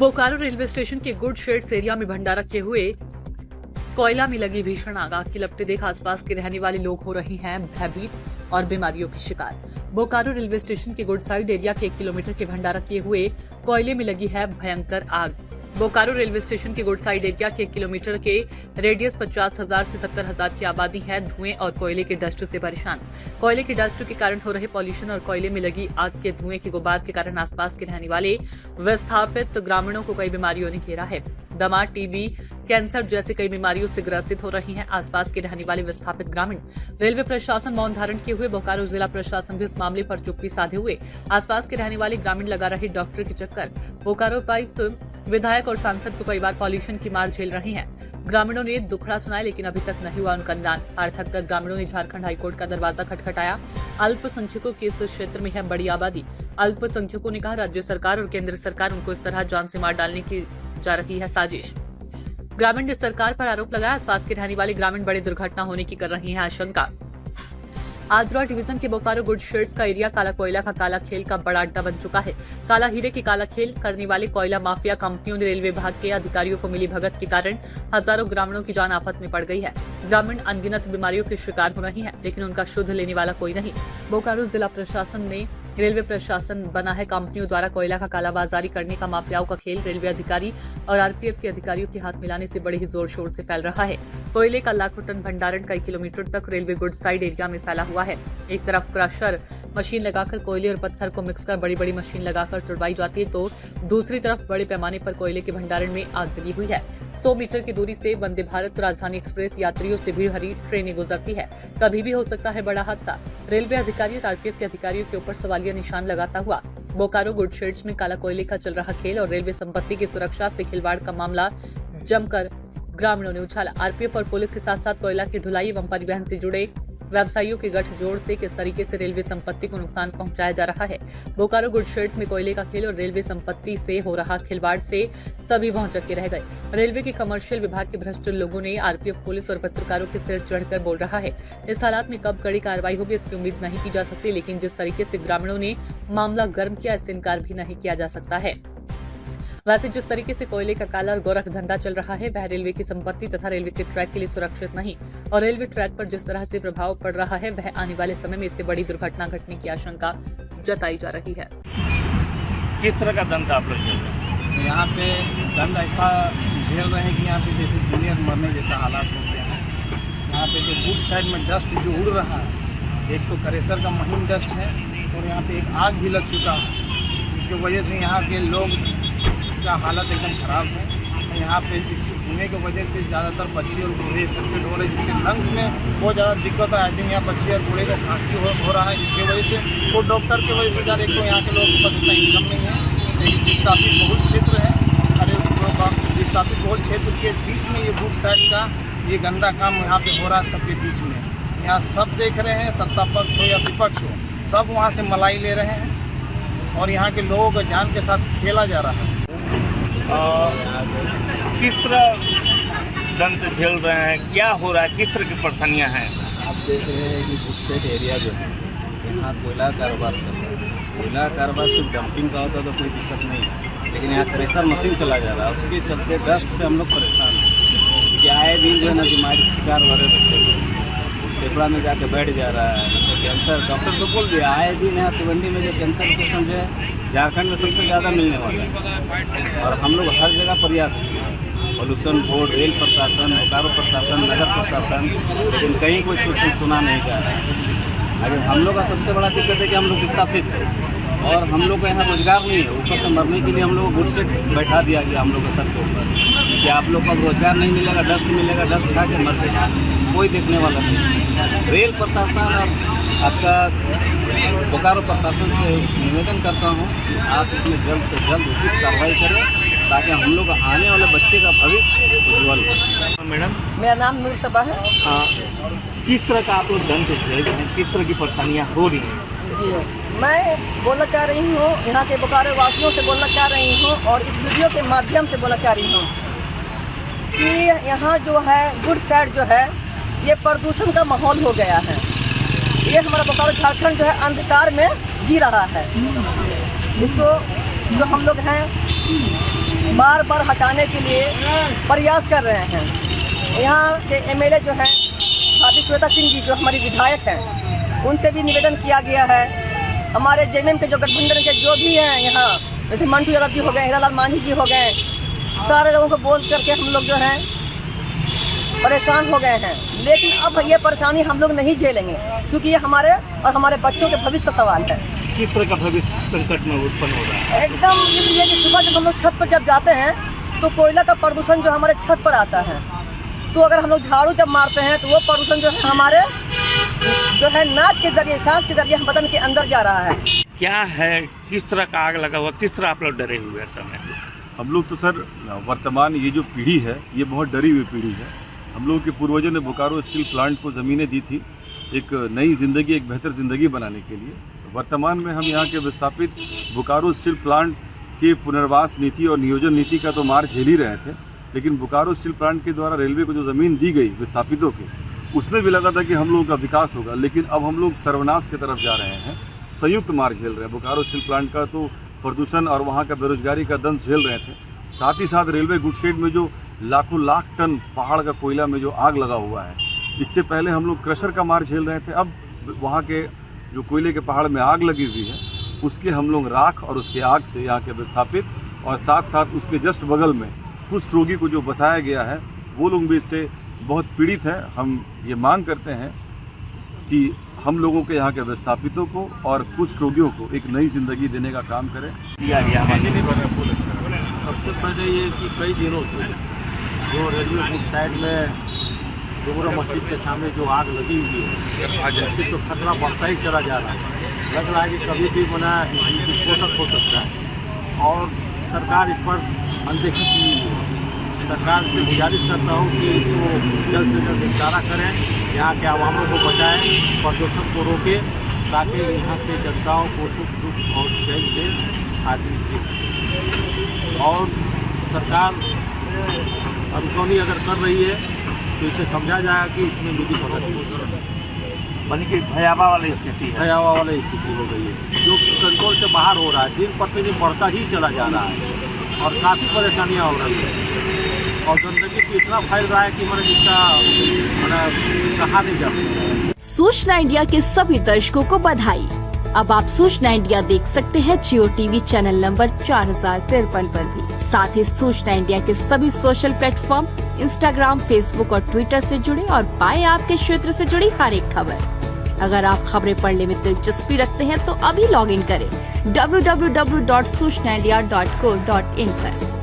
Bokaro railway station के good shades area में भंडारा किए हुए कोयला में लगी भीषण आग की लपटें देख आसपास के रहने वाले लोग हो रहे हैं भयभीत और बीमारियों के शिकार। बोकारो रेलवे स्टेशन के गुड साइड एरिया के 1 किलोमीटर के भंडारा किए हुए कोयले में लगी है भयंकर आग। बोकारो रेलवे स्टेशन के गुड साइड एरिया के 1 किलोमीटर के रेडियस 50,000 से 70,000 की आबादी है धुएं और कोयले के डस्ट से परेशान। कोयले की डस्ट के कारण हो रहे पॉल्यूशन और कोयले में लगी आग के धुएं के गुबार के कारण आसपास के रहने वाले विस्थापित ग्रामीणों को कई बीमारियों ने घेरा है। दमा, टीबी, कैंसर जैसे कई बीमारियों से ग्रसित हो रही हैं आसपास के रहने वाले विस्थापित ग्रामीण। रेलवे प्रशासन मौन धारण किए हुए, बोकारो जिला प्रशासन भी इस मामले पर चुप्पी साधे हुए आसपास के रहने वाले ग्रामीण लगा रहे डॉक्टर के चक्कर। बोकारो उपायुक्त, विधायक और सांसद को कई बार पॉल्यूशन की मार झेल रहे हैं। ग्रामीणों ने दुखड़ा सुनाया लेकिन अभी तक नहीं हुआ उनका निदान। हार थक कर ग्रामीणों ने झारखंड हाईकोर्ट का दरवाजा खटखटाया। अल्पसंख्यकों की इस क्षेत्र में है बड़ी आबादी। अल्पसंख्यकों ने कहा राज्य सरकार और केंद्र सरकार उनको इस तरह जान से मार डालने की जा रही है साजिश। ग्रामीण ने सरकार पर आरोप लगाया आसपास के रहने वाले ग्रामीण बड़ी दुर्घटना होने की कर रही है आशंका। आद्रा डिवीजन के बोकारो गुड शेड्स का एरिया काला कोयला का काला खेल का बड़ा अड्डा बन चुका है। काला हीरे के काला खेल करने वाले कोयला माफिया कंपनियों ने रेलवे विभाग के अधिकारियों को मिली भगत के कारण हजारों ग्रामीणों की जान आफत में पड़ गई है। ग्रामीण अनगिनत बीमारियों के शिकार हो रही है लेकिन उनका शुद्ध लेने वाला कोई नहीं। बोकारो जिला प्रशासन ने रेलवे प्रशासन बना है कंपनियों द्वारा कोयला का कालाबाजारी करने का माफियाओं का खेल रेलवे अधिकारी और आरपीएफ के अधिकारियों के हाथ मिलाने से बड़े ही जोर शोर से फैल रहा है। कोयले का लाखों टन भंडारण कई किलोमीटर तक रेलवे गुड साइड एरिया में फैला हुआ है। एक तरफ क्रशर मशीन लगाकर कोयले और पत्थर को मिक्स कर बड़ी बड़ी मशीन लगाकर तुड़वाई जाती है तो दूसरी तरफ बड़े पैमाने पर कोयले के भंडारण में आग लगी हुई है। 100 मीटर की दूरी से वंदे भारत राजधानी एक्सप्रेस यात्रियों से भीड़ भरी ट्रेनें गुजरती है। कभी भी हो सकता है बड़ा हादसा। रेलवे अधिकारी और आरपीएफ के अधिकारियों के ऊपर सवालिया निशान लगाता हुआ बोकारो गुड शेड्स में काला कोयले का चल रहा खेल और रेलवे संपत्ति की सुरक्षा से खिलवाड़ का मामला जमकर ग्रामीणों ने उछाला। आरपीएफ और पुलिस के साथ साथ कोयला की ढुलाई एवं परिवहन से जुड़े व्यवसायियों के गठजोड़ से किस तरीके से रेलवे संपत्ति को नुकसान पहुंचाया जा रहा है। बोकारो गुड शेड्स में कोयले का खेल और रेलवे संपत्ति से हो रहा खिलवाड़ से सभी भौचक्के रह गए। रेलवे के कमर्शियल विभाग के भ्रष्ट लोगों ने आरपीएफ, पुलिस और पत्रकारों के सिर चढ़कर बोल रहा है। इस हालात में कब कड़ी कार्रवाई होगी इसकी उम्मीद नहीं की जा सकती लेकिन जिस तरीके से ग्रामीणों ने मामला गर्म किया इससे इनकार भी नहीं किया जा सकता है। वैसे जिस तरीके से कोयले का काला और गोरख धंधा चल रहा है वह रेलवे की संपत्ति तथा रेलवे के ट्रैक के लिए सुरक्षित नहीं और रेलवे ट्रैक पर जिस तरह से प्रभाव पड़ रहा है वह आने वाले समय में इससे बड़ी दुर्घटना घटने की आशंका जताई जा रही है। किस तरह का धंधा आप लोग चल रहे हैं? यहाँ पे दंड ऐसा झेल रहे हैं कि यहाँ पे जैसे जूनियर मरने जैसा हालात हो गया है। यहाँ पे जो गुड साइड में डस्ट जो उड़ रहा है, एक तो करेसर का महीन डस्ट है और यहाँ पे एक आग भी लग चुका है जिसकी वजह से यहाँ के लोग का हालत एकदम ख़राब है। यहाँ पे इस धुएँ की वजह से ज़्यादातर बच्चे और बूढ़े इफेक्टेड हो रहे हैं जिससे लंग्स में बहुत ज़्यादा दिक्कत है। आई थिंक यहाँ बच्चे और बूढ़े को खांसी हो रहा है जिसकी वजह से वो डॉक्टर की वजह से ज़्यादा एक तो यहाँ के लोगों के पास इतना इनकम नहीं है। लेकिन विस्थापित बहुल क्षेत्र है, अरे विस्थापित बहुल क्षेत्र के बीच में ये गुड साइड का ये गंदा काम यहाँ पे हो रहा है सबके बीच में। यहाँ सब देख रहे हैं, सत्ता पक्ष हो या विपक्ष हो, सब वहाँ से मलाई ले रहे हैं और यहाँ के लोगों को जान के साथ खेला जा रहा है। किस तरह दंड झेल रहे हैं, क्या हो रहा है, किस तरह की परेशानियाँ हैं? आप देख रहे हैं कि गुड साइड एरिया जो है यहाँ कोयला कारोबार चल रहा है। कोयला कारोबार सिर्फ डंपिंग का होता तो कोई दिक्कत नहीं है लेकिन यहाँ क्रेशर मशीन चला जा रहा है उसके चलते डस्ट से हम लोग परेशान हैं कि आए दिन जो है ना बीमारी शिकार हो रहे बच्चे को फेफड़ा में जाके बैठ जा रहा है। इसमें कैंसर डॉक्टर तो बोल दिया आए दिन यहाँ सिवंडी में जो कैंसर पेशेंट जो है झारखंड में सबसे ज़्यादा मिलने वाला है और हम लोग हर जगह प्रयास किए। पॉल्यूशन बोर्ड, रेल प्रशासन, बोकारो प्रशासन, नगर प्रशासन, लेकिन कहीं कोई सुना नहीं जा रहा है। अगर हम लोग का सबसे बड़ा दिक्कत है कि हम लोग विस्थापित हैं और हम लोग को यहाँ रोजगार नहीं है। ऊपर से मरने के लिए हम लोग गुड सेट बैठा दिया गया हम लोग के सर के ऊपर कि आप लोग को अब रोजगार नहीं मिलेगा, डस्ट मिलेगा, डस्ट खा के मर देगा, कोई देखने वाला नहीं। रेल प्रशासन और आपका बोकारो प्रशासन से निवेदन करता हूँ कि आप इसमें जल्द से जल्द उचित कार्रवाई करें ताकि हम लोग आने वाले बच्चे का भविष्य उज्जवल हो। मैडम, मेरा नाम नूर सबा है। किस तरह का आप लोग दंड झेल रहे हैं, किस तरह की परेशानियाँ हो रही हैं? जी, मैं बोलना चाह रही हूँ, यहाँ के बोकारो वासियों से बोलना चाह रही हूँ और इस वीडियो के माध्यम से बोलना चाह रही हूँ कि यहाँ जो है गुड साइड जो है ये प्रदूषण का माहौल हो गया है। ये हमारा बोकारो झारखंड जो है अंधकार में जी रहा है। इसको जो हम लोग हैं बार बार हटाने के लिए प्रयास कर रहे हैं। यहाँ के एमएलए जो हैं भाभी श्वेता सिंह जी जो हमारी विधायक हैं, उनसे भी निवेदन किया गया है। हमारे जेएमएम के जो गठबंधन के जो भी हैं यहाँ, जैसे मंटू यादव जी हो गए, हीरालाल मांझी जी हो गए, सारे लोगों को बोल करके हम लोग जो हैं परेशान हो गए हैं। लेकिन अब ये परेशानी हम लोग नहीं झेलेंगे, क्योंकि ये हमारे और हमारे बच्चों के भविष्य का सवाल है। किस तरह का भविष्य संकट में उत्पन्न हो रहा है? एकदम इसलिए कि सुबह जब हम लोग छत पर जब जाते हैं तो कोयला का प्रदूषण जो हमारे छत पर आता है, तो अगर हम लोग झाड़ू जब मारते हैं तो वो प्रदूषण जो है हमारे जो है नाक के जरिए, सांस के जरिए बदन के अंदर जा रहा है। क्या है, किस तरह का आग लगा हुआ, किस तरह आप लोग डरे हुए हैं समय? हम लोग तो सर वर्तमान ये जो पीढ़ी है ये बहुत डरी हुई पीढ़ी है। हम लोगों के पूर्वजों ने बोकारो स्टील प्लांट को ज़मीनें दी थी एक नई ज़िंदगी, एक बेहतर ज़िंदगी बनाने के लिए। वर्तमान में हम यहाँ के विस्थापित बोकारो स्टील प्लांट की पुनर्वास नीति और नियोजन नीति का तो मार झेल ही रहे थे, लेकिन बोकारो स्टील प्लांट के द्वारा रेलवे को जो ज़मीन दी गई विस्थापितों की, उसमें भी लगा था कि हम लोगों का विकास होगा, लेकिन अब हम लोग सर्वनाश की तरफ जा रहे हैं। संयुक्त मार झेल रहे हैं। बोकारो स्टील प्लांट का तो प्रदूषण और वहाँ का बेरोजगारी का दंश झेल रहे थे, साथ ही साथ रेलवे गुडशेड में जो लाखों लाख टन पहाड़ का कोयला में जो आग लगा हुआ है, इससे पहले हम लोग क्रशर का मार झेल रहे थे। अब वहाँ के जो कोयले के पहाड़ में आग लगी हुई है, उसके हम लोग राख और उसके आग से यहाँ के विस्थापित और साथ साथ उसके जस्ट बगल में कुष्ठ रोगी को जो बसाया गया है, वो लोग भी इससे बहुत पीड़ित हैं। हम ये मांग करते हैं कि हम लोगों के यहाँ के विस्थापितों को और कुष्ठ रोगियों को एक नई ज़िंदगी देने का काम करें। दिया गया है। सबसे पहले ये कि कई दिनों से जो रेलवे गुड साइड में डोगरा मस्जिद के सामने जो आग लगी हुई है, इससे तो खतरा बढ़ता ही चला जा रहा है। लग रहा है कि कभी भी मना विस्फोटक हो सकता है और सरकार इस पर अनदेखी की है। सरकार से गुजारिश करता हूँ कि इसको जल्द से जल्द निपटारा करें, यहाँ के आवामों को बचाएं, प्रदूषण को रोकें, ताकि यहाँ के जनताओं को सुख दुख और चैन से आदमी और सरकार अनसुनी अगर कर रही है तो इसे समझा जाएगा कि इसमें निधि मदद बल्कि की भयावह वाली स्थिति है, भयावह वाली स्थिति हो गई है, जो कि कंट्रोल से बाहर हो रहा है। दिन प्रतिदिन बढ़ता ही चला जा रहा है और काफ़ी परेशानियाँ हो रही है और गंदगी भी इतना फैल रहा है कि मैंने जिसका कहा नहीं जा सकता। सूचना इंडिया के सभी दर्शकों को बधाई। अब आप सूचना इंडिया देख सकते हैं जियो टीवी चैनल नंबर 4053 पर भी। साथ ही सूचना इंडिया के सभी सोशल प्लेटफॉर्म इंस्टाग्राम, फेसबुक और ट्विटर से जुड़े और पाएं आपके क्षेत्र से जुड़ी हर एक खबर। अगर आप खबरें पढ़ने में दिलचस्पी रखते हैं तो अभी लॉग इन करें www.सूचनाindia.co.in पर।